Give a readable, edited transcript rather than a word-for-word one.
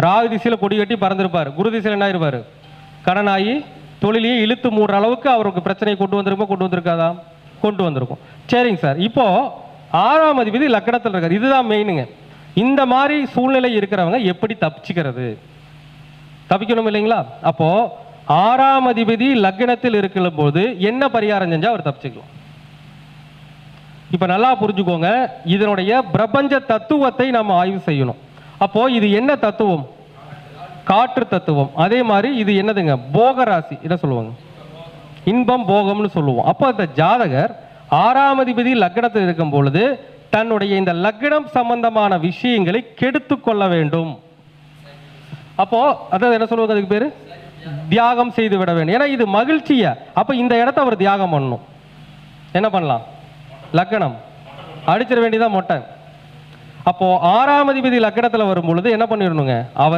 ராகு திசையில் கொடி கட்டி பறந்துருப்பார், குரு திசையில் என்ன ஆயிருப்பார், கடனாகி தொழிலையே இழுத்து மூடுற அளவுக்கு அவருக்கு பிரச்சனையை கொண்டு வந்திருக்கோம், கொண்டு வந்திருக்காதா, கொண்டு வந்திருக்கும். சரிங்க சார், இப்போ 6ஆம் அதிபதி லக்னத்தில் இருக்கார், இதுதான் மெயினுங்க. இந்த மாதிரி சூழ்நிலை இருக்கிறவங்க எப்படி தப்பிச்சுக்கிறது, தப்பிக்கணும் இல்லைங்களா? அப்போ 6ஆம் அதிபதி லக்னத்தில் இருக்கிற போது என்ன பரிகாரம் செஞ்சா அவர் தப்பிச்சுக்கலாம்? இப்ப நல்லா புரிஞ்சுக்கோங்க, இதனுடைய பிரபஞ்ச தத்துவத்தை நாம் ஆய்வு செய்யணும். அப்போ இது என்ன தத்துவம்? காற்று தத்துவம். அதே மாதிரி இது என்னதுங்க, போக ராசி, என்ன சொல்லுவாங்க, இன்பம் போகம்னு சொல்லுவோம். அப்போ அந்த ஜாதகர் 6ஆம் அதிபதி லக்னத்தில் இருக்கும் பொழுது தன்னுடைய இந்த லக்னம் சம்பந்தமான விஷயங்களை கெடுத்து கொள்ள வேண்டும். அப்போ அதாவது என்ன சொல்லுவாங்க, அதுக்கு பேரு தியாகம் செய்து விட வேண்டும். ஏன்னா இது மகிழ்ச்சிய, அப்ப இந்த இடத்த அவர் தியாகம் பண்ணணும். என்ன பண்ணலாம், லக்னம் அடிச்சிட வேண்டியதான் மொட்டை. அப்போ 6ஆம் அதிபதி லக்னத்தில் வரும் பொழுது என்ன பண்ணிடணுங்க, அவர்